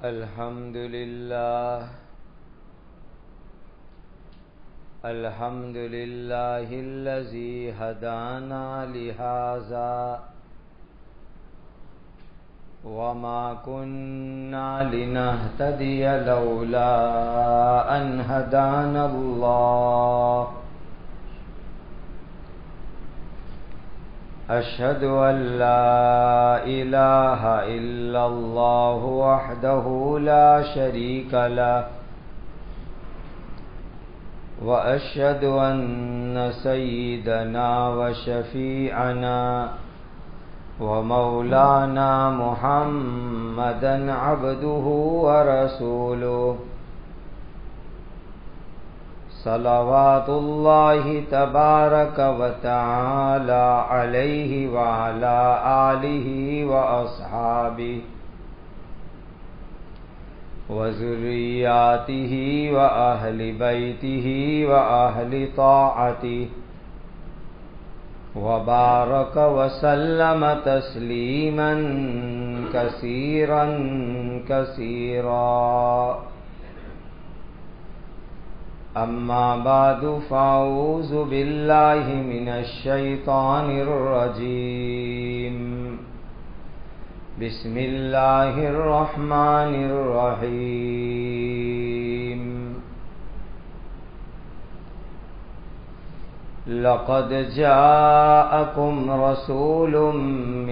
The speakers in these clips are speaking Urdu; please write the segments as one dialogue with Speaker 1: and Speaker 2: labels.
Speaker 1: الحمد لله الذي هدانا لهذا وما كنا لنهتدي لولا أن هدانا الله أشهد أن لا إله إلا الله وحده لا شريك له وأشهد أن سيدنا وشفيعنا ومولانا محمدا عبده ورسوله صلوات الله تبارك وتعالى عليه وعلى آله وأصحابه وذرياته وأهل بيته وأهل طاعته وبارك وسلم تسليما كثيرا كثيرا أما بعد فأعوذ بالله من الشيطان الرجيم بسم الله الرحمن الرحيم لقد جاءكم رسول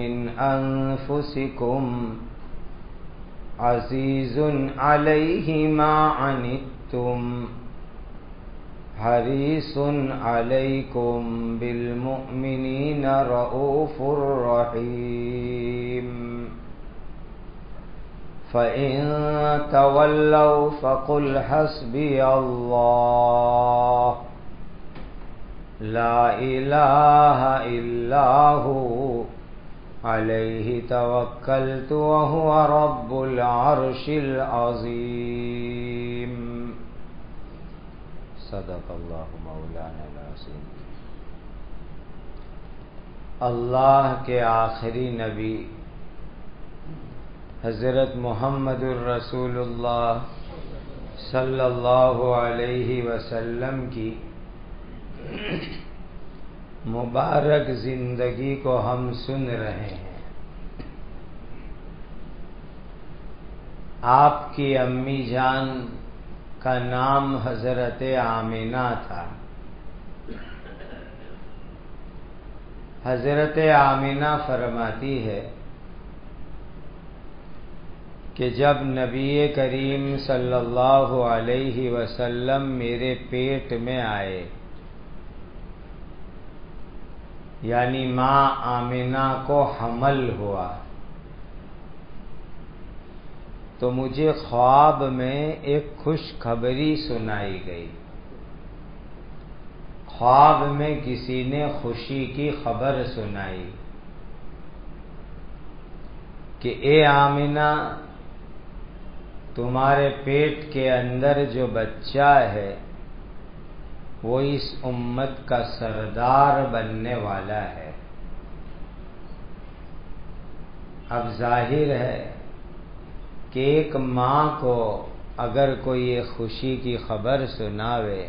Speaker 1: من أنفسكم عزيز عليه ما عنتم حريص عليكم بالمؤمنين رؤوف رحيم فإن تولوا فقل حسبي الله لا إله إلا هو عليه توكلت وهو رب العرش العظيم صدق اللہ مولانا العظیم۔ اللہ کے آخری نبی حضرت محمد الرسول اللہ صلی اللہ علیہ وسلم کی مبارک زندگی کو ہم سن رہے ہیں۔ آپ کی امی جان کا نام حضرت آمنہ تھا۔ حضرت آمنہ فرماتی ہے کہ جب نبی کریم صلی اللہ علیہ وسلم میرے پیٹ میں آئے، یعنی ماں آمنہ کو حمل ہوا، تو مجھے خواب میں ایک خوشخبری سنائی گئی۔ خواب میں کسی نے خوشی کی خبر سنائی کہ اے آمنہ، تمہارے پیٹ کے اندر جو بچہ ہے وہ اس امت کا سردار بننے والا ہے۔ اب ظاہر ہے کہ ایک ماں کو اگر کوئی یہ خوشی کی خبر سناوے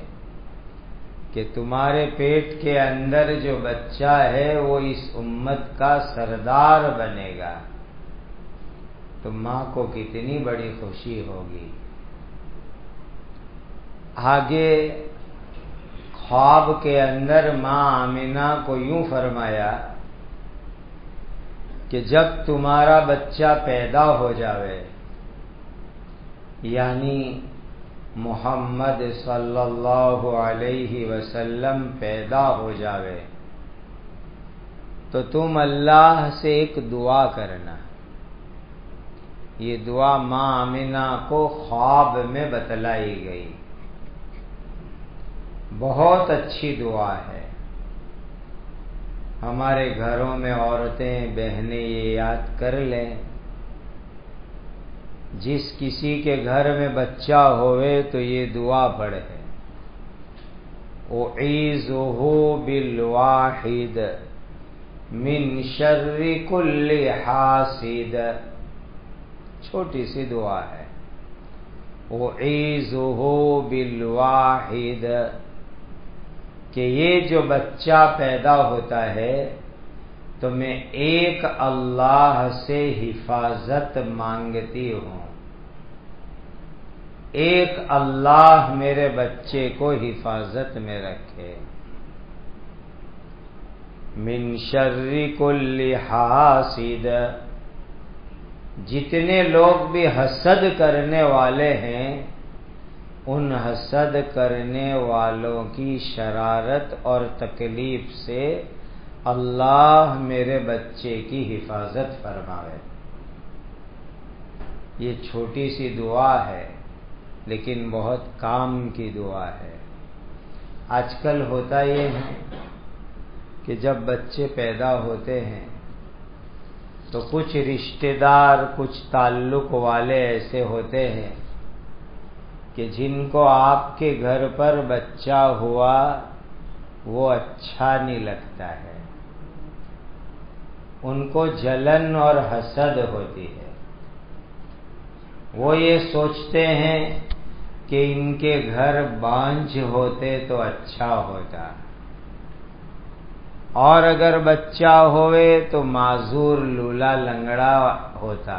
Speaker 1: کہ تمہارے پیٹ کے اندر جو بچہ ہے وہ اس امت کا سردار بنے گا، تو ماں کو کتنی بڑی خوشی ہوگی۔ آگے خواب کے اندر ماں آمنہ کو یوں فرمایا کہ جب تمہارا بچہ پیدا ہو جاوے، یعنی محمد صلی اللہ علیہ وسلم پیدا ہو جاوے، تو تم اللہ سے ایک دعا کرنا۔ یہ دعا ماں آمنہ کو خواب میں بتلائی گئی۔ بہت اچھی دعا ہے۔ ہمارے گھروں میں عورتیں بہنیں یہ یاد کر لیں، جس کسی کے گھر میں بچہ ہوئے تو یہ دعا پڑھے، اعیذہ بالواحد من شر کل حاسد، چھوٹی سی دعا ہے۔ اعیذہ بالواحد، کہ یہ جو بچہ پیدا ہوتا ہے تو میں ایک اللہ سے حفاظت مانگتی ہوں، ایک اللہ میرے بچے کو حفاظت میں رکھے۔ من شر کل حاسد، جتنے لوگ بھی حسد کرنے والے ہیں ان حسد کرنے والوں کی شرارت اور تکلیف سے اللہ میرے بچے کی حفاظت فرماوے۔ یہ چھوٹی سی دعا ہے لیکن بہت کام کی دعا ہے۔ آج کل ہوتا یہ ہے کہ جب بچے پیدا ہوتے ہیں تو کچھ رشتہ دار، کچھ تعلق والے ایسے ہوتے ہیں کہ جن کو آپ کے گھر پر بچہ ہوا وہ اچھا نہیں لگتا ہے، ان کو جلن اور حسد ہوتی ہے۔ وہ یہ سوچتے ہیں کہ ان کے گھر بانجھ ہوتے تو اچھا ہوتا، اور اگر بچہ ہوئے تو معذور لولا لنگڑا ہوتا۔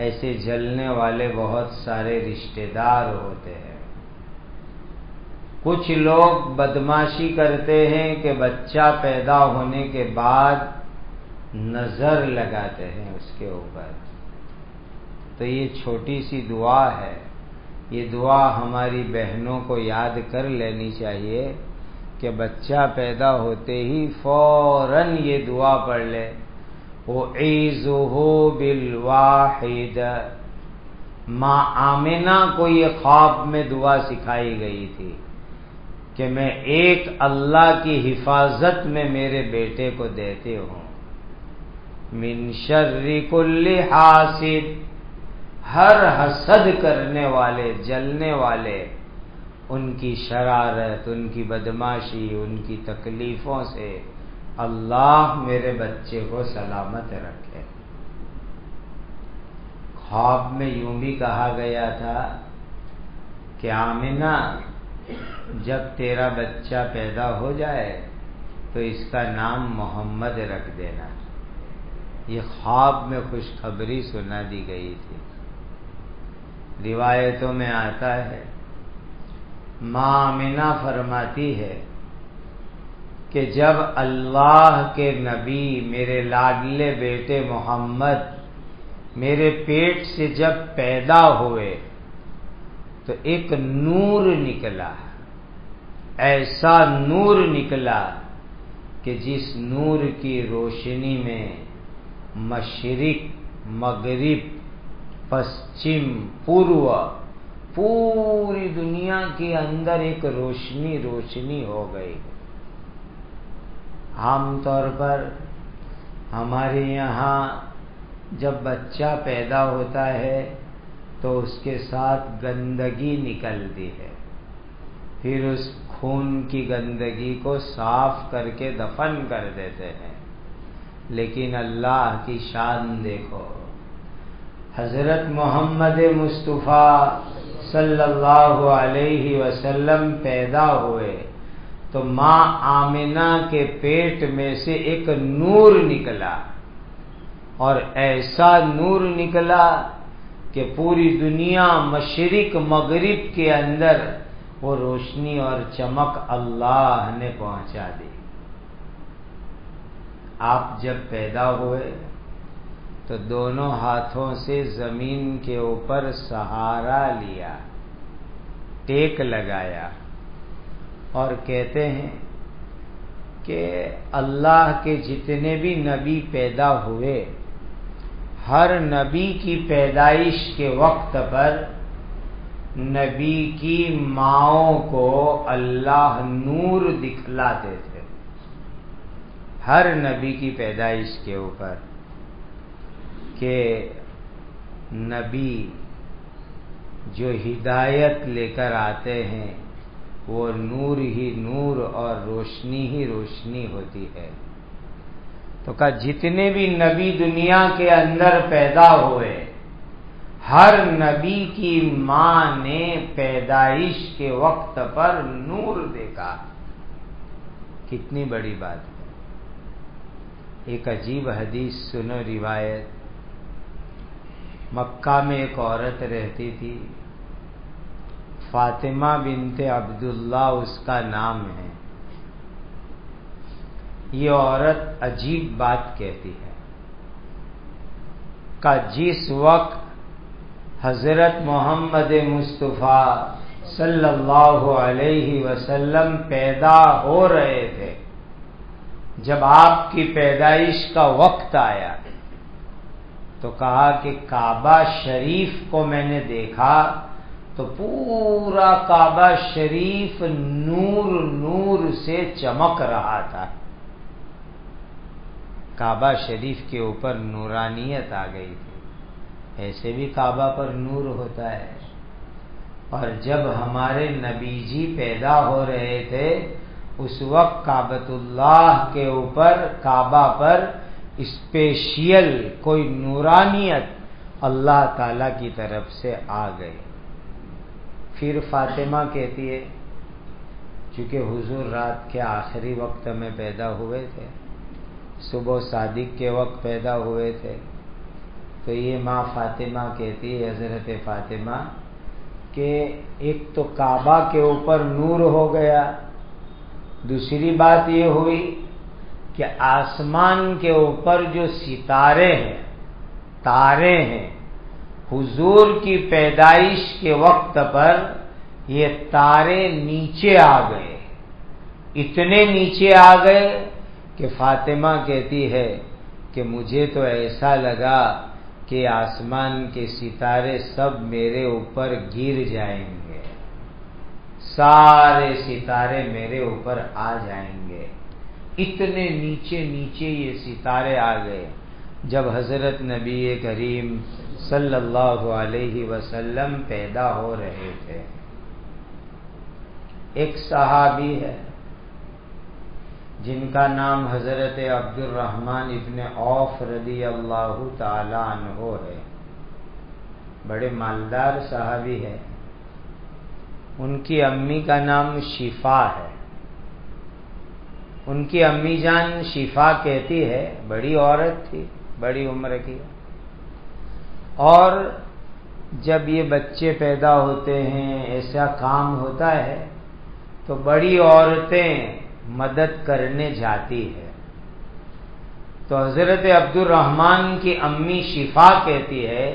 Speaker 1: ایسے جلنے والے بہت سارے رشتہ دار ہوتے ہیں۔ کچھ لوگ بدمعاشی کرتے ہیں کہ بچہ پیدا ہونے کے بعد نظر لگاتے ہیں اس کے اوپر۔ تو یہ چھوٹی سی دعا ہے، یہ دعا ہماری بہنوں کو یاد کر لینی چاہیے کہ بچہ پیدا ہوتے ہی فوراً یہ دعا پڑھ لے، اعیذہ بالواحد۔ ماں آمنہ کو یہ خواب میں دعا سکھائی گئی تھی کہ میں ایک اللہ کی حفاظت میں میرے بیٹے کو دیتے ہوں۔ من شر کل حاسد، ہر حسد کرنے والے، جلنے والے، ان کی شرارت، ان کی بدمعاشی، ان کی تکلیفوں سے اللہ میرے بچے کو سلامت رکھے۔ خواب میں یوں بھی کہا گیا تھا کہ آمنہ جب تیرا بچہ پیدا ہو جائے تو اس کا نام محمد رکھ دینا۔ یہ خواب میں خوشخبری سنا دی گئی تھی۔ روایتوں میں آتا ہے، ماں آمنہ فرماتی ہے کہ جب اللہ کے نبی میرے لاڈلے بیٹے محمد میرے پیٹ سے جب پیدا ہوئے تو ایک نور نکلا، ایسا نور نکلا کہ جس نور کی روشنی میں مشرق، مغرب، پشچم، پورو، پوری دنیا کے اندر ایک روشنی روشنی ہو گئی۔ عام طور پر ہمارے یہاں جب بچہ پیدا ہوتا ہے تو اس کے ساتھ گندگی نکلتی ہے، پھر اس خون کی گندگی کو صاف کر کے دفن کر دیتے ہیں۔ لیکن اللہ کی شان دیکھو، حضرت محمد مصطفیٰ صلی اللہ علیہ وسلم پیدا ہوئے تو ماں آمنہ کے پیٹ میں سے ایک نور نکلا، اور ایسا نور نکلا کہ پوری دنیا مشرق مغرب کے اندر وہ روشنی اور چمک اللہ نے پہنچا دی۔ آپ جب پیدا ہوئے تو دونوں ہاتھوں سے زمین کے اوپر سہارا لیا، ٹیک لگایا، اور کہتے ہیں کہ اللہ کے جتنے بھی نبی پیدا ہوئے، ہر نبی کی پیدائش کے وقت پر نبی کی ماؤں کو اللہ نور دکھلاتے تھے، ہر نبی کی پیدائش کے اوپر، کہ نبی جو ہدایت لے کر آتے ہیں وہ نور ہی نور اور روشنی ہی روشنی ہوتی ہے۔ تو کہا جتنے بھی نبی دنیا کے اندر پیدا ہوئے، ہر نبی کی ماں نے پیدائش کے وقت پر نور دیکھا. کتنی بڑی بات ہے. ایک عجیب حدیث سنو، روایت. مکہ میں ایک عورت رہتی تھی، فاطمہ بنت عبداللہ اس کا نام ہے. یہ عورت عجیب بات کہتی ہے کہ جس وقت حضرت محمد مصطفیٰ صلی اللہ علیہ وسلم پیدا ہو رہے تھے، جب آپ کی پیدائش کا وقت آیا تو کہا کہ کعبہ شریف کو میں نے دیکھا تو پورا کعبہ شریف نور نور سے چمک رہا تھا. کعبہ شریف کے اوپر نورانیت آ گئی تھی. ایسے بھی کعبہ پر نور ہوتا ہے. اور جب ہمارے نبی جی پیدا ہو رہے تھے اس وقت کعبۃ اللہ کے اوپر، کعبہ پر اسپیشل کوئی نورانیت اللہ تعالی کی طرف سے آ گئی. پھر فاطمہ کہتی ہے چونکہ حضور رات کے آخری وقت میں پیدا ہوئے تھے، صبح صادق کے وقت پیدا ہوئے تھے، تو یہ ماں فاطمہ کہتی ہے، حضرت فاطمہ، کہ ایک تو کعبہ کے اوپر نور ہو گیا، دوسری بات یہ ہوئی کہ آسمان کے اوپر جو ستارے ہیں، تارے ہیں، حضور کی پیدائش کے وقت پر یہ تارے نیچے آ گئے. اتنے نیچے آ گئے کہ فاطمہ کہتی ہے کہ مجھے تو ایسا لگا کہ آسمان کے ستارے سب میرے اوپر گر جائیں گے، سارے ستارے میرے اوپر آ جائیں گے. اتنے نیچے نیچے یہ ستارے آ گئے جب حضرت نبی کریم صلی اللہ علیہ وسلم پیدا ہو رہے تھے. ایک صحابی ہے جن کا نام حضرت عبد الرحمن ابن عوف رضی اللہ تعالی عنہ ہے. بڑے مالدار صحابی ہے. ان کی امی کا نام شفا ہے. ان کی امی جان شفا کہتی ہے، بڑی عورت تھی، بڑی عمر کی، اور جب یہ بچے پیدا ہوتے ہیں، ایسا کام ہوتا ہے تو بڑی عورتیں مدد کرنے جاتی ہے. تو حضرت عبد الرحمن کی امی شفا کہتی ہے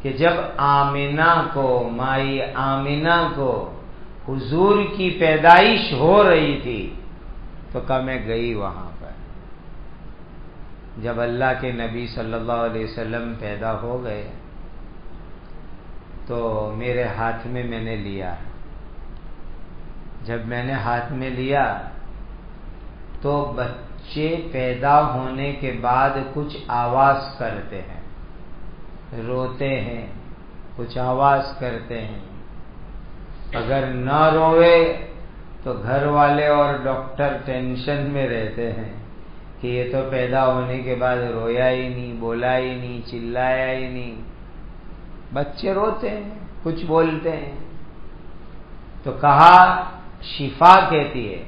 Speaker 1: کہ جب آمنہ کو، مائی آمنہ کو حضور کی پیدائش ہو رہی تھی تو کہ میں گئی وہاں پر. جب اللہ کے نبی صلی اللہ علیہ وسلم پیدا ہو گئے تو میرے ہاتھ میں نے لیا. جب میں نے ہاتھ میں لیا تو بچے پیدا ہونے کے بعد کچھ آواز کرتے ہیں، روتے ہیں، کچھ آواز کرتے ہیں. اگر نہ روئے تو گھر والے اور ڈاکٹر ٹینشن میں رہتے ہیں کہ یہ تو پیدا ہونے کے بعد رویا ہی نہیں، بولا ہی نہیں، چلایا ہی نہیں. بچے روتے ہیں، کچھ بولتے ہیں. تو کہا، شفا کہتی ہے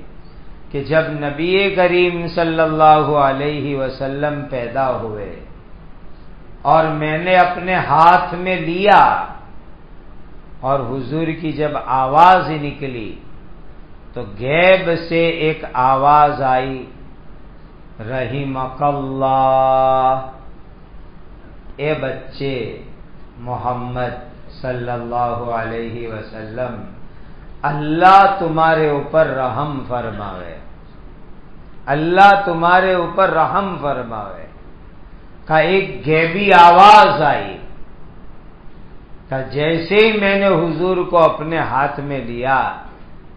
Speaker 1: کہ جب نبی کریم صلی اللہ علیہ وسلم پیدا ہوئے اور میں نے اپنے ہاتھ میں لیا اور حضور کی جب آواز نکلی تو غیب سے ایک آواز آئی، رحمک اللہ، اے بچے محمد صلی اللہ علیہ وسلم، اللہ تمہارے اوپر رحم فرماوے، اللہ تمہارے اوپر رحم فرماوے. کا ایک غیبی آواز آئی کہ جیسے ہی میں نے حضور کو اپنے ہاتھ میں لیا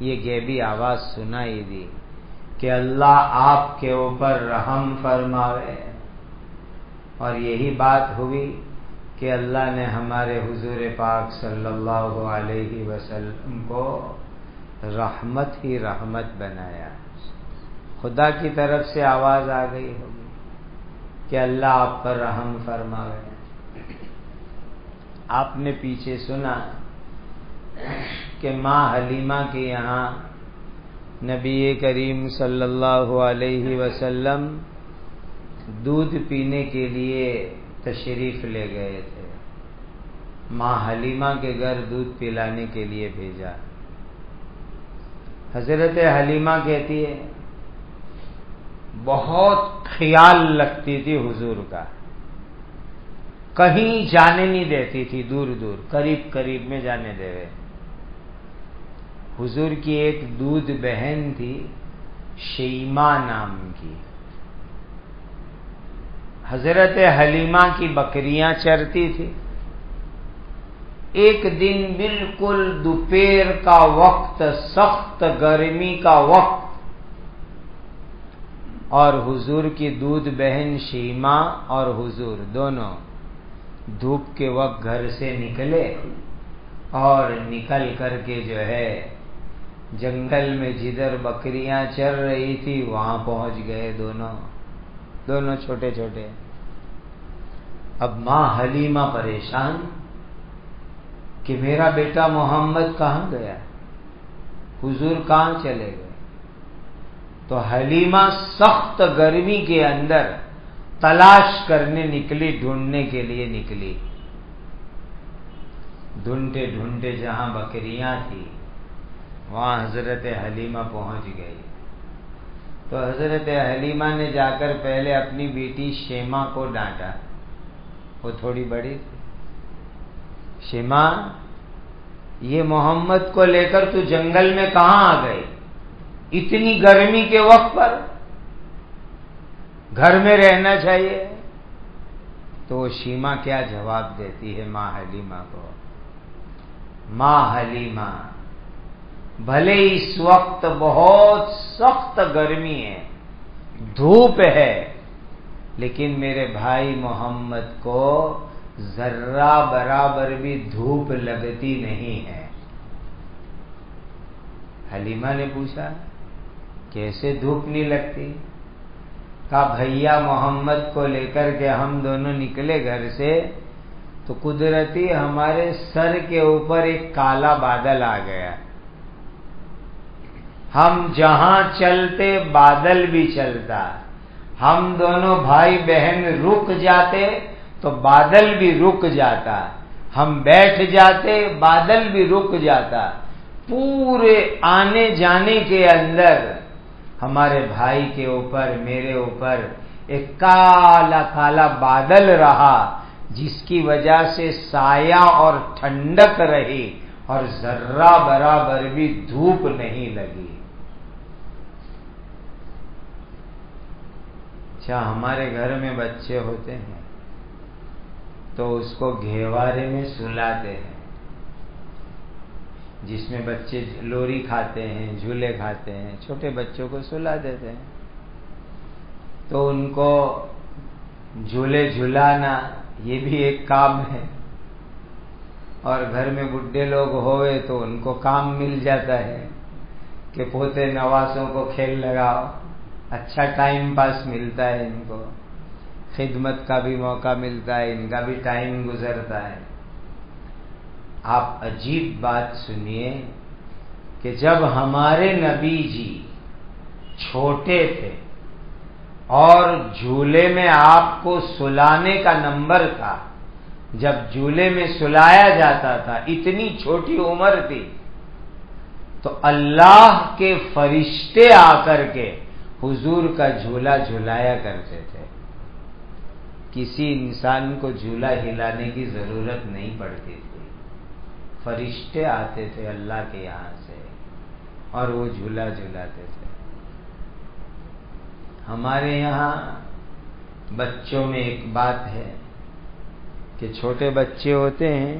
Speaker 1: یہ غیبی آواز سنائی دی کہ اللہ آپ کے اوپر رحم فرماوے. اور یہی بات ہوئی کہ اللہ نے ہمارے حضور پاک صلی اللہ علیہ وسلم کو رحمت ہی رحمت بنایا. خدا کی طرف سے آواز آ گئی ہوگی کہ اللہ آپ پر رحم فرماوے. آپ نے پیچھے سنا کہ ماں حلیمہ کے یہاں نبی کریم صلی اللہ علیہ وسلم دودھ پینے کے لیے تشریف لے گئے تھے. ماں حلیمہ کے گھر دودھ پلانے کے لیے بھیجا. حضرت حلیمہ کہتی ہے بہت خیال رکھتی تھی حضور کا، کہیں جانے نہیں دیتی تھی، دور دور قریب قریب میں جانے دے. حضور کی ایک دودھ بہن تھی شیمہ نام کی. حضرت حلیمہ کی بکریاں چرتی تھی. ایک دن بالکل دوپہر کا وقت، سخت گرمی کا وقت، اور حضور کی دودھ بہن شیمہ اور حضور دونوں دھوپ کے وقت گھر سے نکلے اور نکل کر کے جو ہے جنگل میں جدھر بکریاں چر رہی تھی وہاں پہنچ گئے دونوں چھوٹے چھوٹے. اب ماں حلیمہ پریشان کہ میرا بیٹا محمد کہاں گیا، حضور کہاں چلے گئے. تو حلیمہ سخت گرمی کے اندر تلاش کرنے نکلی، ڈھونڈنے کے لیے نکلی. ڈھونڈتے ڈھونڈتے جہاں بکریاں تھی وہاں حضرت حلیمہ پہنچ گئی. تو حضرت حلیمہ نے جا کر پہلے اپنی بیٹی شیمہ کو ڈانٹا، وہ تھوڑی بڑی تھی. شیمہ، یہ محمد کو لے کر تو جنگل میں کہاں آ گئی اتنی گرمی کے وقت پر؟ گھر میں رہنا چاہیے. تو وہ شیمہ کیا جواب دیتی ہے ماں حلیمہ کو؟ ماں حلیمہ، بھلے اس وقت بہت سخت گرمی ہے، دھوپ ہے، لیکن میرے بھائی محمد کو ذرہ برابر بھی دھوپ لگتی نہیں ہے. حلیمہ نے پوچھا کیسے دھوپ نہیں لگتی؟ کہا بھیا محمد کو لے کر کے ہم دونوں نکلے گھر سے تو قدرتی ہمارے سر کے اوپر ایک کالا بادل آ گیا. ہم جہاں چلتے بادل بھی چلتا، ہم دونوں بھائی بہن رک جاتے تو بادل بھی رک جاتا، ہم بیٹھ جاتے بادل بھی رک جاتا. پورے آنے جانے کے اندر ہمارے بھائی کے اوپر، میرے اوپر ایک کالا کالا بادل رہا، جس کی وجہ سے سایہ اور ٹھنڈک رہی اور ذرہ برابر بھی دھوپ نہیں لگی. اچھا، ہمارے گھر میں بچے ہوتے ہیں تو اس کو گھیوارے میں سلاتے ہیں، جس میں بچے لوری کھاتے ہیں، جھولے کھاتے ہیں، چھوٹے بچوں کو سلا دیتے ہیں. تو ان کو جھولے جھلانا یہ بھی ایک کام ہے، اور گھر میں بڈھے لوگ ہوئے تو ان کو کام مل جاتا ہے کہ پوتے نواسوں کو کھیل لگاؤ. اچھا ٹائم پاس ملتا ہے، ان کو خدمت کا بھی موقع ملتا ہے، ان کا بھی ٹائم گزرتا ہے. آپ عجیب بات سنیے کہ جب ہمارے نبی جی چھوٹے تھے اور جھولے میں آپ کو سلانے کا نمبر تھا، جب جھولے میں سلایا جاتا تھا، اتنی چھوٹی عمر تھی، تو اللہ کے فرشتے آ کر کے حضور کا جھولا جھلایا کرتے تھے. کسی انسان کو جھولا ہلانے کی ضرورت نہیں پڑتی تھی، فرشتے آتے تھے اللہ کے یہاں سے اور وہ جھولا جھلاتے تھے. ہمارے یہاں بچوں میں ایک بات ہے کہ چھوٹے بچے ہوتے ہیں،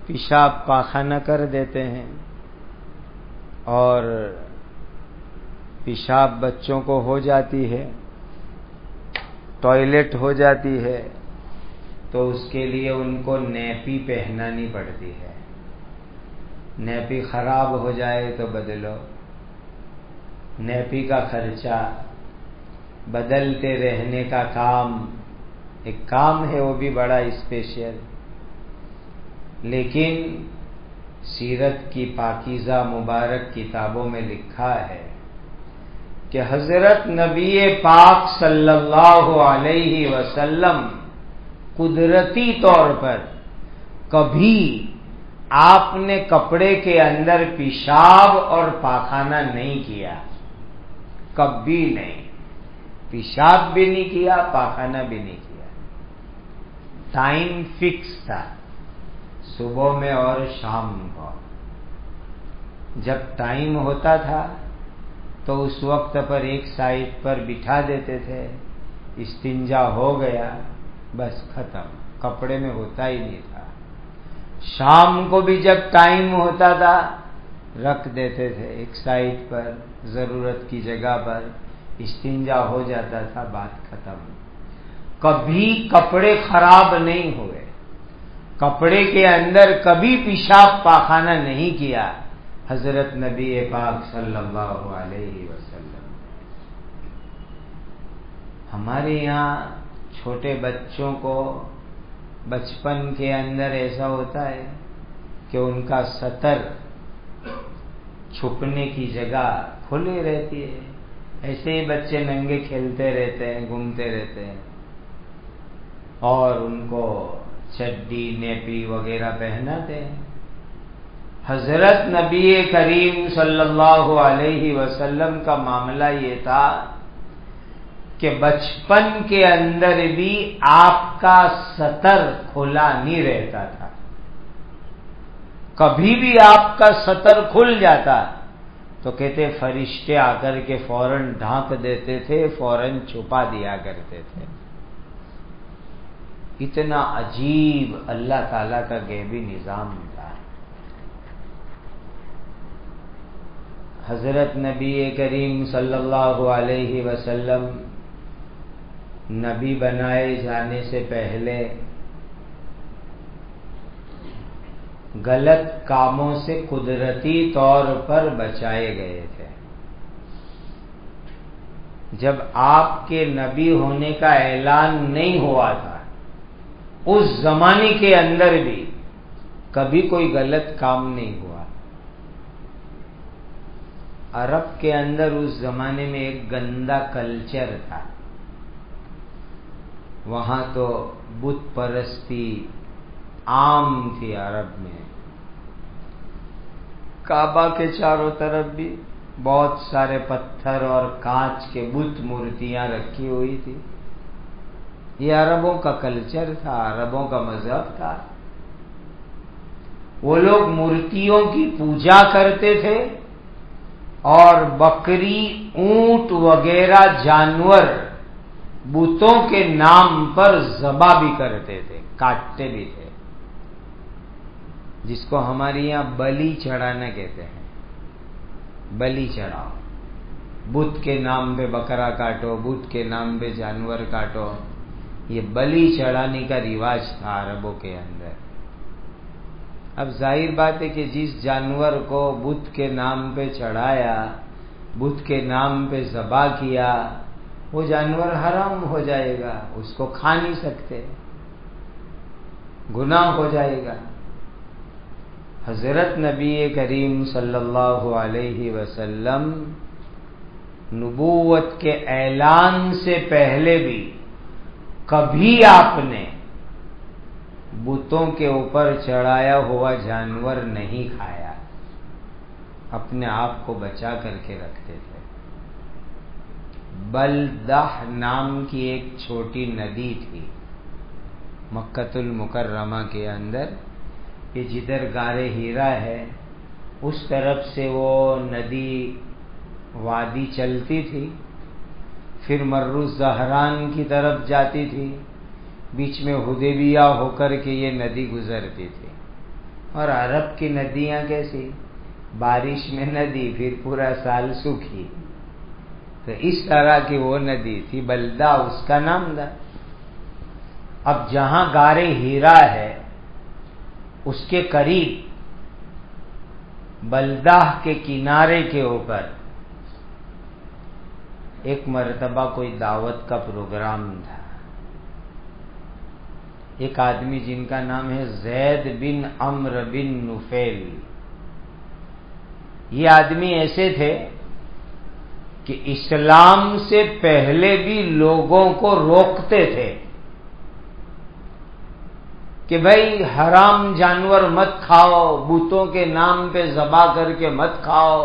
Speaker 1: پیشاب پاخانہ کر دیتے ہیں، اور پیشاب بچوں کو ہو جاتی ہے، ٹوائلٹ ہو جاتی ہے، تو اس کے لیے ان کو نیپی پہنانی پڑتی ہے. نیپی خراب ہو جائے تو بدلو، نیپی کا خرچہ، بدلتے رہنے کا کام، ایک کام ہے وہ بھی بڑا اسپیشل. لیکن سیرت کی پاکیزہ مبارک کتابوں میں لکھا ہے کہ حضرت نبی پاک صلی اللہ علیہ وسلم قدرتی طور پر کبھی آپ نے کپڑے کے اندر پیشاب اور پاخانہ نہیں کیا، کبھی نہیں، پیشاب بھی نہیں کیا، پاخانہ بھی نہیں کیا۔ ٹائم فکس تھا، صبح میں اور شام کو۔ جب ٹائم ہوتا تھا تو اس وقت پر ایک سائڈ پر بٹھا دیتے تھے، استنجا ہو گیا، بس ختم، کپڑے میں ہوتا ہی نہیں تھا۔ شام کو بھی جب ٹائم ہوتا تھا رکھ دیتے تھے ایک سائڈ پر، ضرورت کی جگہ پر، استنجا ہو جاتا تھا، بات ختم۔ کبھی کپڑے خراب نہیں ہوئے، کپڑے کے اندر کبھی پیشاب پاخانہ نہیں کیا حضرت نبی پاک صلی اللہ علیہ وسلم۔ ہمارے یہاں چھوٹے بچوں کو بچپن کے اندر ایسا ہوتا ہے کہ ان کا سطر چھپنے کی جگہ کھلی رہتی ہے، ایسے ہی بچے ننگے کھیلتے رہتے ہیں، گھومتے رہتے ہیں، اور ان کو چڈی نیپی وغیرہ پہناتے ہیں۔ حضرت نبی کریم صلی اللہ علیہ وسلم کا معاملہ یہ تھا کہ بچپن کے اندر بھی آپ کا سطر کھلا نہیں رہتا تھا، کبھی بھی آپ کا سطر کھل جاتا تو کہتے فرشتے آ کر کے فوراً ڈھانک دیتے تھے، فوراً چھپا دیا کرتے تھے۔ اتنا عجیب اللہ تعالی کا غیبی نظام تھا۔ حضرت نبی کریم صلی اللہ علیہ وسلم نبی بنائے جانے سے پہلے غلط کاموں سے قدرتی طور پر بچائے گئے تھے۔ جب آپ کے نبی ہونے کا اعلان نہیں ہوا تھا اس زمانے کے اندر بھی کبھی کوئی غلط کام نہیں ہوا۔ عرب کے اندر اس زمانے میں ایک گندا کلچر تھا، وہاں تو بت پرستی عام تھی عرب میں۔ کعبہ کے چاروں طرف بھی بہت سارے پتھر اور کانچ کے بت مورتیاں رکھی ہوئی تھی۔ یہ عربوں کا کلچر تھا، عربوں کا مذہب تھا۔ وہ لوگ مورتیوں کی پوجا کرتے تھے اور بکری، اونٹ وغیرہ جانور بتوں کے نام پر ذبح بھی کرتے تھے، کاٹتے بھی تھے، جس کو ہمارے یہاں بلی چڑھانا کہتے ہیں۔ بلی چڑھاؤ، بت کے نام پہ بکرا کاٹو، بت کے نام پہ جانور کاٹو، یہ بلی چڑھانے کا رواج تھا عربوں کے اندر۔ اب ظاہر بات ہے کہ جس جانور کو بت کے نام پہ چڑھایا، بت کے نام پہ ذبح کیا، وہ جانور حرام ہو جائے گا، اس کو کھا نہیں سکتے، گناہ ہو جائے گا۔ حضرت نبی کریم صلی اللہ علیہ وسلم نبوت کے اعلان سے پہلے بھی کبھی آپ نے بتوں کے اوپر چڑھایا ہوا جانور نہیں کھایا، اپنے آپ کو بچا کر کے رکھتے تھے۔ بلدہ نام کی ایک چھوٹی ندی تھی مکۃ المکرمہ کے اندر، کہ جدھر غار ہیرا ہے اس طرف سے وہ ندی وادی چلتی تھی، پھر مر الزہران کی طرف جاتی تھی، بیچ میں حدیبیہ ہو کر کے یہ ندی گزرتی تھی۔ اور عرب کی ندیاں کیسی، بارش میں ندی، پھر پورا سال سوکھی، تو اس طرح کی وہ ندی تھی، بلدہ اس کا نام تھا۔ اب جہاں غار ہیرا ہے اس کے قریب بلدہ کے کنارے کے اوپر ایک مرتبہ کوئی دعوت کا پروگرام تھا۔ ایک آدمی جن کا نام ہے زید بن عمرو بن نفیل، یہ آدمی ایسے تھے کہ اسلام سے پہلے بھی لوگوں کو روکتے تھے کہ بھائی حرام جانور مت کھاؤ، بتوں کے نام پہ ذبح کر کے مت کھاؤ.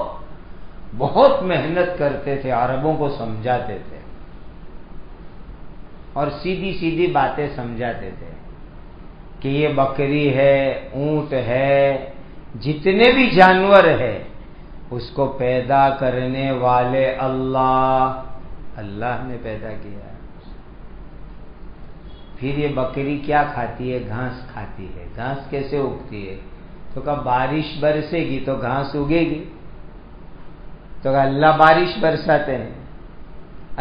Speaker 1: بہت محنت کرتے تھے، عربوں کو سمجھاتے تھے اور سیدھی سیدھی باتیں سمجھاتے تھے کہ یہ بکری ہے، اونٹ ہے، جتنے بھی جانور ہے اس کو پیدا کرنے والے اللہ نے پیدا کیا. پھر یہ بکری کیا کھاتی ہے؟ گھاس کھاتی ہے. گھاس کیسے اگتی ہے؟ تو کہا بارش برسے گی تو گھاس اگے گی. تو کہا اللہ بارش برساتے ہیں،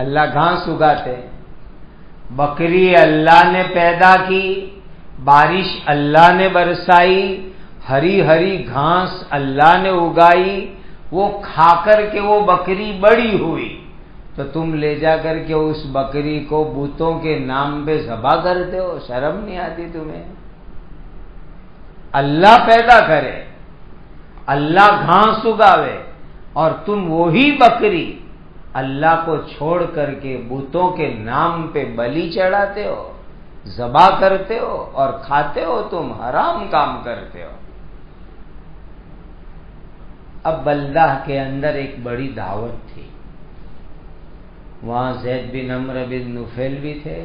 Speaker 1: اللہ گھاس اگاتے ہیں. بکری اللہ نے پیدا کی، بارش اللہ نے برسائی، ہری ہری گھاس اللہ نے اگائی، وہ کھا کر کے وہ بکری بڑی ہوئی. تو تم لے جا کر کے اس بکری کو بتوں کے نام پہ ذبح کرتے ہو؟ شرم نہیں آتی تمہیں؟ اللہ پیدا کرے، اللہ گھاس اگاوے، اور تم وہی بکری اللہ کو چھوڑ کر کے بتوں کے نام پہ بلی چڑھاتے ہو، ذبح کرتے ہو اور کھاتے ہو. تم حرام کام کرتے ہو. اب بلدہ کے اندر ایک بڑی دعوت تھی. وہاں زید بن عمرو بن نفیل بھی تھے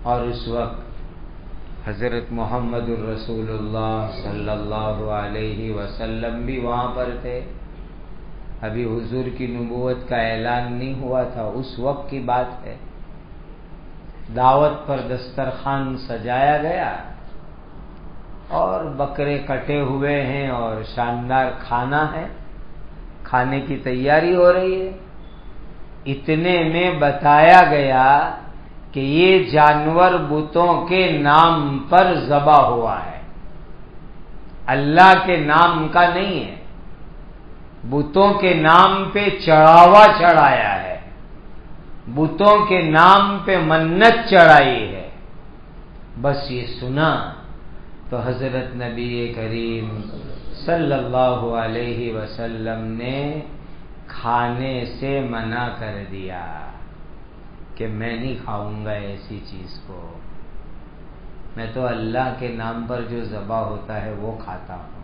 Speaker 1: اور اس وقت حضرت محمد الرسول اللہ صلی اللہ علیہ وسلم بھی وہاں پر تھے. ابھی حضور کی نبوت کا اعلان نہیں ہوا تھا، اس وقت کی بات ہے. دعوت پر دسترخوان سجایا گیا اور بکرے کٹے ہوئے ہیں اور شاندار کھانا ہے، کھانے کی تیاری ہو رہی ہے. اتنے میں بتایا گیا کہ یہ جانور بتوں کے نام پر ذبح ہوا ہے، اللہ کے نام کا نہیں ہے. بتوں کے نام پہ چڑھاوا چڑھایا ہے، بتوں کے نام پہ منت چڑھائی ہے. بس یہ سنا تو حضرت نبی کریم صلی اللہ علیہ وسلم نے کھانے سے منع کر دیا کہ میں نہیں کھاؤں گا ایسی چیز کو، میں تو اللہ کے نام پر جو ذبح ہوتا ہے وہ کھاتا ہوں.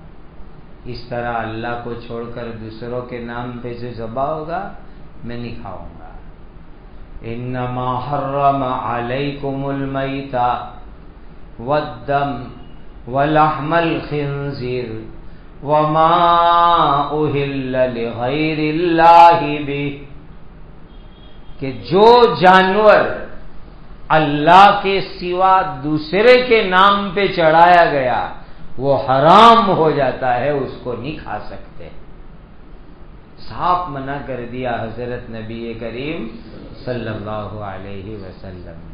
Speaker 1: اس طرح اللہ کو چھوڑ کر دوسروں کے نام پہ جو ذبح ہوگا میں نہیں کھاؤں گا. انما حرم علیکم المیت والدم ولحم الخنزیر وما اہل لغیر اللہ بہ، کہ جو جانور اللہ کے سوا دوسرے کے نام پہ چڑھایا گیا وہ حرام ہو جاتا ہے، اس کو نہیں کھا سکتے. صاف منع کر دیا حضرت نبی کریم صلی اللہ علیہ وسلم نے.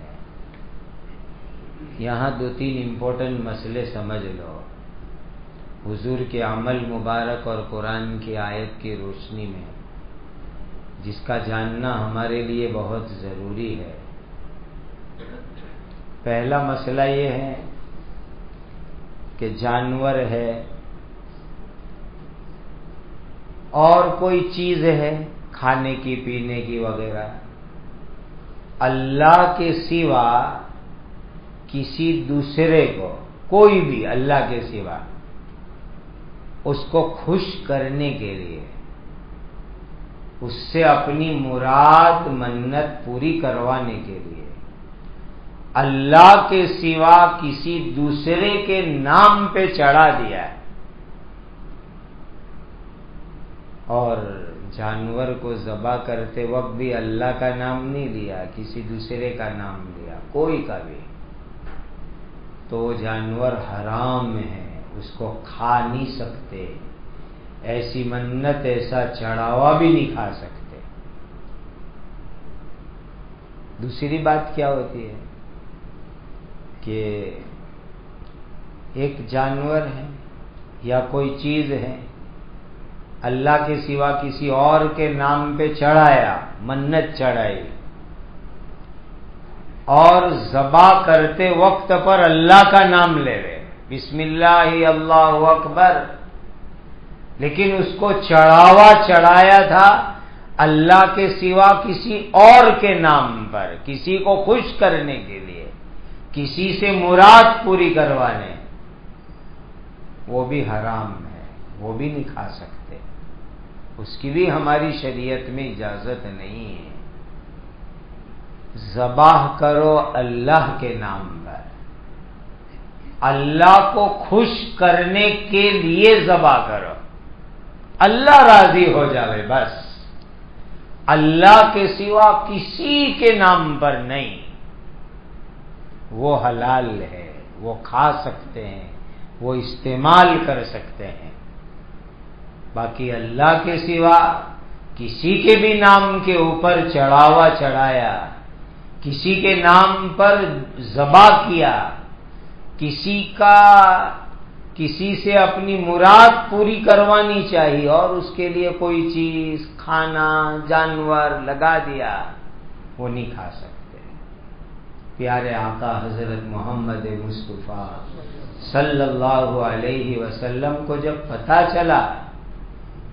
Speaker 1: یہاں دو تین امپورٹنٹ مسئلے سمجھ لو حضور کے عمل مبارک اور قرآن کی آیت کی روشنی میں، جس کا جاننا ہمارے لیے بہت ضروری ہے. پہلا مسئلہ یہ ہے کہ جانور ہے اور کوئی چیز ہے کھانے کی پینے کی وغیرہ، اللہ کے سوا کسی دوسرے کو، کوئی بھی اللہ کے سوا، اس کو خوش کرنے کے لیے، اس سے اپنی مراد منت پوری کروانے کے لیے اللہ کے سوا کسی دوسرے کے نام پہ چڑھا دیا ہے. اور جانور کو ذبح کرتے وقت بھی اللہ کا نام نہیں لیا، کسی دوسرے کا نام لیا، کوئی کا بھی، تو وہ جانور حرام ہے، اس کو کھا نہیں سکتے. ایسی منت، ایسا چڑھاوا بھی نہیں کھا سکتے. دوسری بات کیا ہوتی ہے کہ ایک جانور ہے یا کوئی چیز ہے اللہ کے سوا کسی اور کے نام پہ چڑھایا، منت چڑھائی، اور ذبح کرتے وقت پر اللہ کا نام لے لے، بسم اللہ اللہ اکبر، لیکن اس کو چڑھاوا چڑھایا تھا اللہ کے سوا کسی اور کے نام پر، کسی کو خوش کرنے کے لیے، کسی سے مراد پوری کروانے، وہ بھی حرام ہے، وہ بھی نہیں کھا سکتے، اس کی بھی ہماری شریعت میں اجازت نہیں ہے۔ ذبح کرو اللہ کے نام پر، اللہ کو خوش کرنے کے لیے ذبح کرو، اللہ راضی ہو جاوے بس، اللہ کے سوا کسی کے نام پر نہیں، وہ حلال ہے، وہ کھا سکتے ہیں، وہ استعمال کر سکتے ہیں، باقی اللہ کے سوا کسی کے بھی نام کے اوپر چڑھاوا چڑھایا، کسی کے نام پر ذبح کیا، کسی سے اپنی مراد پوری کروانی چاہیے اور اس کے لیے کوئی چیز کھانا جانور لگا دیا، وہ نہیں کھا سکتے۔ پیارے آقا حضرت محمد مصطفیٰ صلی اللہ علیہ وسلم کو جب پتہ چلا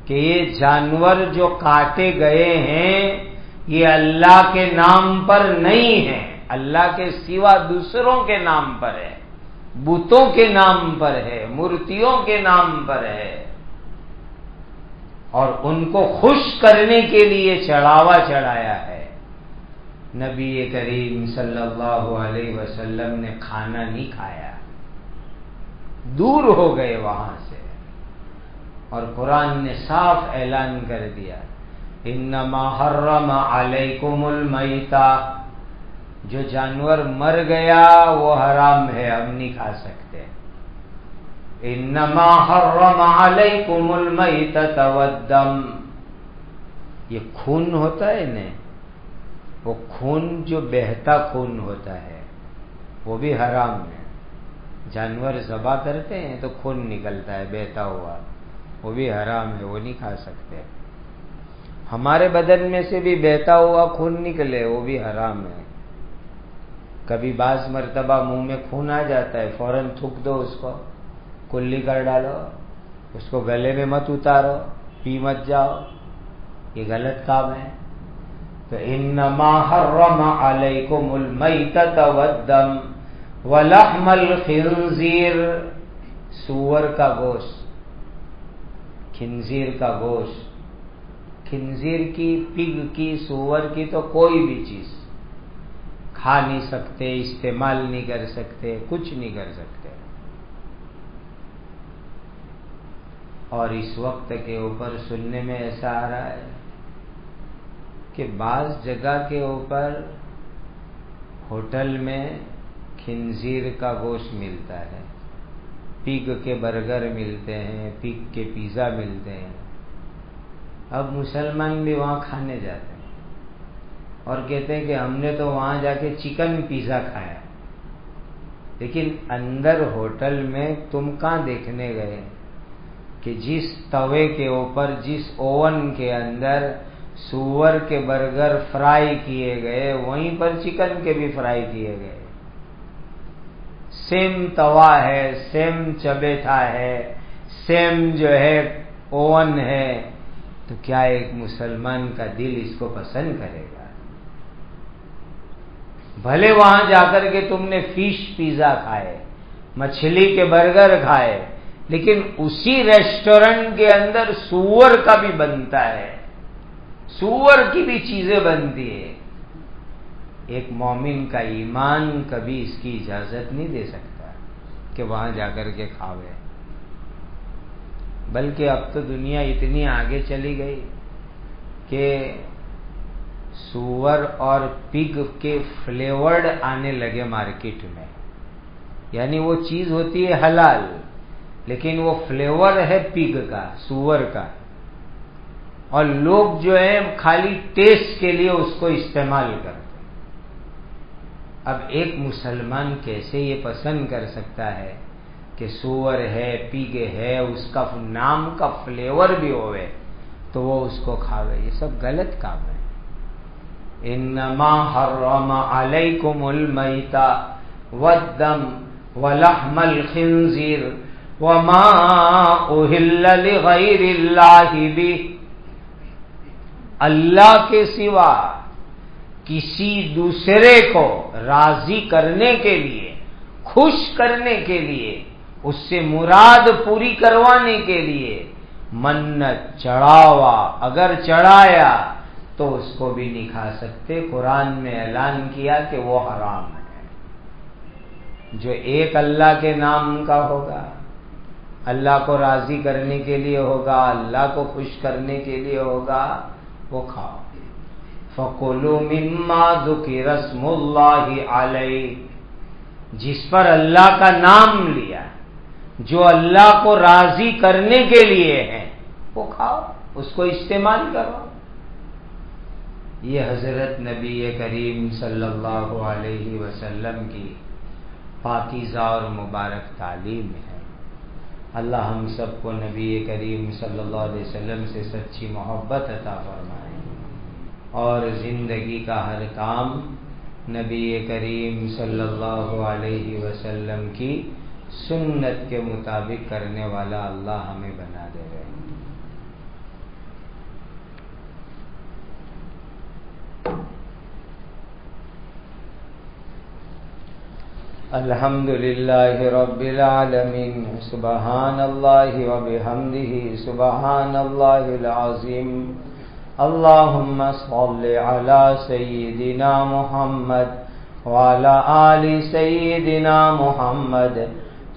Speaker 1: کہ یہ جانور جو کاٹے گئے ہیں یہ اللہ کے نام پر نہیں ہے، اللہ کے سوا دوسروں کے نام پر ہے، بتوں کے نام پر ہے، مورتیوں کے نام پر ہے، اور ان کو خوش کرنے کے لیے چڑھاوا چڑھایا ہے، نبی کریم صلی اللہ علیہ وسلم نے کھانا نہیں کھایا، دور ہو گئے وہاں سے، اور قرآن نے صاف اعلان کر دیا انما حرم علیکم المیتہ، جو جانور مر گیا وہ حرام ہے، اب نہیں کھا سکتے۔ انما حرم علیکم المیتۃ والدم، یہ خون ہوتا ہے نا، وہ خون جو بہتا خون ہوتا ہے وہ بھی حرام ہے، جانور ذبح کرتے ہیں تو خون نکلتا ہے بہتا ہوا، وہ بھی حرام ہے، وہ نہیں کھا سکتے۔ ہمارے بدن میں سے بھی بہتا ہوا خون نکلے وہ بھی حرام ہے، کبھی بعض مرتبہ منہ میں خون آ جاتا ہے فوراً تھوک دو، اس کو کلی کر ڈالو، اس کو گلے میں مت اتارو، پی مت جاؤ، یہ غلط کام ہے۔ تو انما حرم علیکم المیتۃ والدم ولحم الخنزیر، سور کا گوشت، خنزیر کا گوشت، خنزیر کی، پگ کی، سور کی تو کوئی بھی چیز کھا نہیں سکتے، استعمال نہیں کر سکتے، کچھ نہیں کر سکتے۔ اور اس وقت کے اوپر سننے میں ایسا آ رہا ہے کہ بعض جگہ کے اوپر ہوٹل میں خنزیر کا گوشت ملتا ہے، پگ کے برگر ملتے ہیں، پگ کے پیزا ملتے ہیں، اب مسلمان بھی وہاں کھانے جاتے ہیں اور کہتے ہیں کہ ہم نے تو وہاں جا کے چکن پیزا کھایا، لیکن اندر ہوٹل میں تم کہاں دیکھنے گئے کہ جس توے کے اوپر، جس اوون کے اندر سور کے برگر فرائی کیے گئے وہیں پر چکن کے بھی فرائی کیے گئے، سیم توا ہے، سیم چبیٹھا ہے، سیم جو ہے اوون ہے، تو کیا ایک مسلمان کا دل اس کو پسند کرے گا؟ بھلے وہاں جا کر کے تم نے فش پیزا کھائے، مچھلی کے برگر کھائے، لیکن اسی ریسٹورنٹ کے اندر سور کا بھی بنتا ہے، سور کی بھی چیزیں بنتی ہے۔ ایک مومن کا ایمان کبھی اس کی اجازت نہیں دے سکتا کہ وہاں جا کر کے کھاوے، بلکہ اب تو دنیا اتنی آگے چلی گئی کہ سور اور پگ کے فلیورڈ آنے لگے مارکیٹ میں، یعنی وہ چیز ہوتی ہے حلال لیکن وہ فلیور ہے پگ کا، سور کا، اور لوگ جو ہے خالی ٹیسٹ کے لیے اس کو استعمال کرتے۔ اب ایک مسلمان کیسے یہ پسند کر سکتا ہے کہ سور ہے، پگ ہے، اس کا نام کا فلیور بھی ہوئے تو وہ اس کو کھاوے؟ یہ سب غلط کام ہے۔ انما حرم علیکم المیتہ والدم ولحم الخنزیر وما اہل لغیر اللہ بہ، اللہ کے سوا کسی دوسرے کو راضی کرنے کے لیے، خوش کرنے کے لیے، اس سے مراد پوری کروانے کے لیے منت چڑھاوا اگر چڑھایا تو اس کو بھی نہیں کھا سکتے۔ قرآن میں اعلان کیا کہ وہ حرام ہے۔ جو ایک اللہ کے نام کا ہوگا، اللہ کو راضی کرنے کے لیے ہوگا، اللہ کو خوش کرنے کے لیے ہوگا، وہ کھاؤ۔ فَكُلُوا مِمَّا ذُكِرَ اسْمُ اللَّهِ عَلَيْهِ، جس پر اللہ کا نام لیا، جو اللہ کو راضی کرنے کے لیے ہے، وہ کھاؤ، اس کو استعمال کرو۔ یہ حضرت نبی کریم صلی اللہ علیہ وسلم کی پاکیزہ اور مبارک تعلیم ہے۔ اللہ ہم سب کو نبی کریم صلی اللہ علیہ وسلم سے سچی محبت عطا فرمائے اور زندگی کا ہر کام نبی کریم صلی اللہ علیہ وسلم کی سنت کے مطابق کرنے والا اللہ ہمیں بنا دے رہے ہیں۔ الحمد للہ رب العالمین، سبحان اللہ وبحمدہ، سبحان اللہ العظیم۔ اللہم صل علی سیدنا محمد وعلی آل سیدنا محمد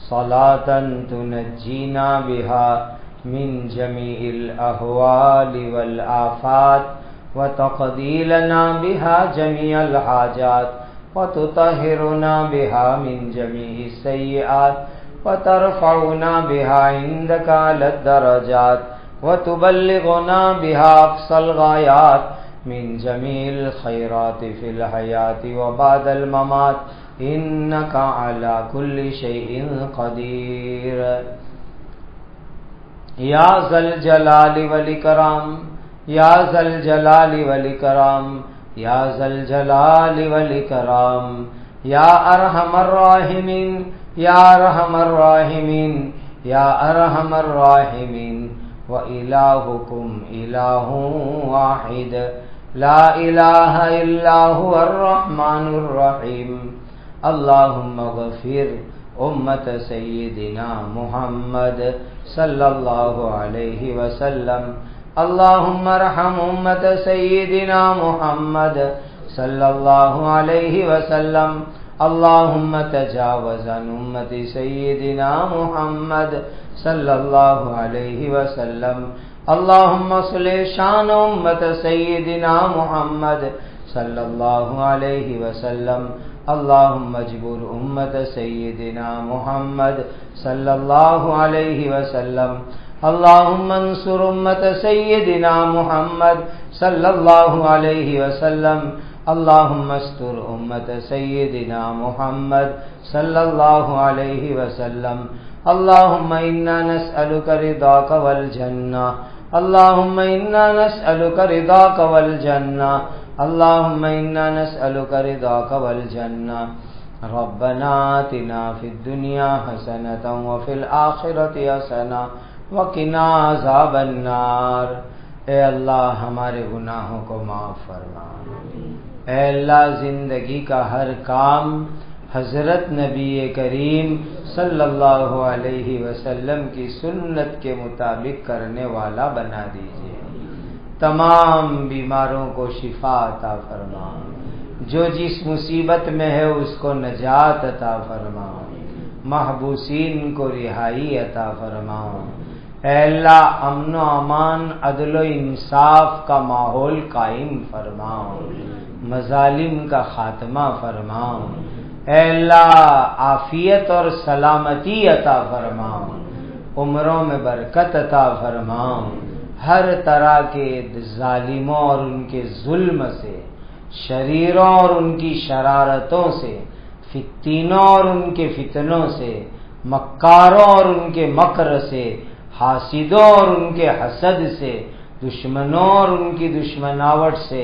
Speaker 1: صلاۃ تنجینا بہا من جمیع الاحوال والآفات وتقضی لنا بہا جمیع الحاجات وتطہرنا بہا من جمیع السیئات وترفعنا بہا عندک اعلی الدرجات وتبلغنا بها أقصى الغايات من جميع الخيرات في الحياة وبعد الممات إنك على كل شيء قدير۔ یا ذا الجلال والإکرام، یا ذا الجلال والإکرام، یا ذا الجلال والإکرام، یا ارحم الراحمین، یا ارحم الراحمین، یا ارحم الراحمین۔ وَإِلَٰهُكُمْ إِلَٰهٌ وَاحِدٌ لَا إِلَٰهَ إِلَّا هُوَ الرَّحْمَٰنُ الرَّحِيمُ۔ اللهم اغفر امت سیدنا محمد صلی اللہ علیہ وسلم، اللهم ارحم امت سیدنا محمد صلی اللہ علیہ وسلم، اللهم تجاوز عن امت سیدنا محمد صلی اللہ علیہ وسلم، اللهم اصلح شان امت سیدنا محمد صلی اللہ علیہ وسلم، اللهم اجبر امت سیدنا محمد صلی اللہ علیہ وسلم، اللهم انصر امت سیدنا محمد صلی اللہ علیہ وسلم، اللهم استر امت سیدنا محمد صلی اللہ علیہ وسلم، اللهم انا نسألك رضاك والجنة، اللهم انا نسألك رضاك والجنة، اللهم انا نسألك رضاك والجنة۔ ربنا آتنا في الدنيا حسنة وفي الآخرة حسنة وقنا عذاب النار۔ اے اللہ ہمارے گناہوں کو معاف فرما، اے اللہ زندگی کا ہر کام حضرت نبی کریم صلی اللہ علیہ وسلم کی سنت کے مطابق کرنے والا بنا دیجیے، تمام بیماروں کو شفا عطا فرما، جو جس مصیبت میں ہے اس کو نجات عطا فرما، محبوسین کو رہائی عطا فرما، اے اللہ امن و امان، عدل و انصاف کا ماحول قائم فرما، مظالم کا خاتمہ فرما، اے اللہ عافیت اور سلامتی عطا فرما، عمروں میں برکت عطا فرما، ہر طرح کے ظالموں اور ان کے ظلم سے، شریروں اور ان کی شرارتوں سے، فتنوں اور ان کے فتنوں سے، مکاروں اور ان کے مکر سے، حاسدوں اور ان کے حسد سے، دشمنوں اور ان کی دشمناوٹ سے،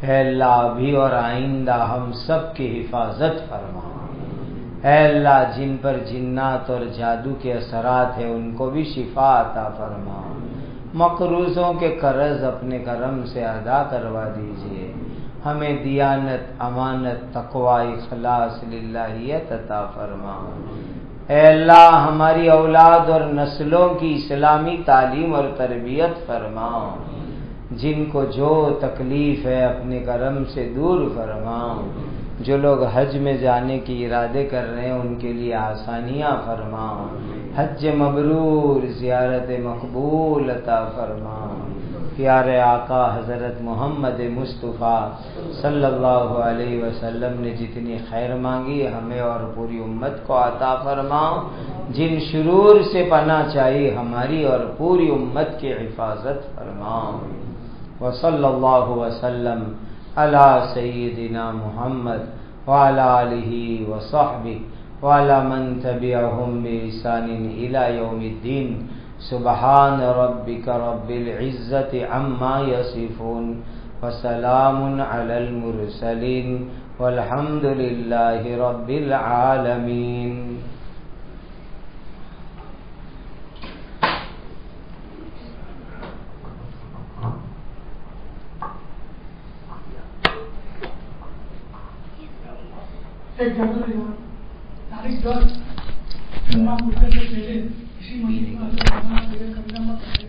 Speaker 1: اے اللہ ابھی اور آئندہ ہم سب کی حفاظت فرما۔ اے اللہ جن پر جنات اور جادو کے اثرات ہیں ان کو بھی شفا عطا فرما۔ مقروضوں کے قرض اپنے کرم سے ادا کروا دیجئے۔ ہمیں دیانت، امانت، تقوی، اخلاص، للہیت عطا فرما۔ اے اللہ ہماری اولاد اور نسلوں کی اسلامی تعلیم اور تربیت فرما۔ جن کو جو تکلیف ہے اپنے کرم سے دور فرما۔ جو لوگ حج میں جانے کی ارادے کر رہے ہیں ان کے لیے آسانیاں فرما۔ حج مبرور، زیارت مقبول عطا فرما۔ پیارے آقا حضرت محمد مصطفیٰ صلی اللہ علیہ وسلم نے جتنی خیر مانگی ہمیں اور پوری امت کو عطا فرما۔ جن شرور سے پناہ چاہیے ہماری اور پوری امت کی حفاظت فرما۔ وصلی اللہ وسلم علی سیدنا محمد وعلی آلہ وصحبہ وعلی من تبعہم بإحسان الی یوم الدین۔ سبحان ربک رب العزت عما یصفون وسلام علی المرسلین والحمد للہ رب العالمین۔
Speaker 2: ایک تاریخ 10 جمعہ پوچھنے سے پہلے کسی مسجد میں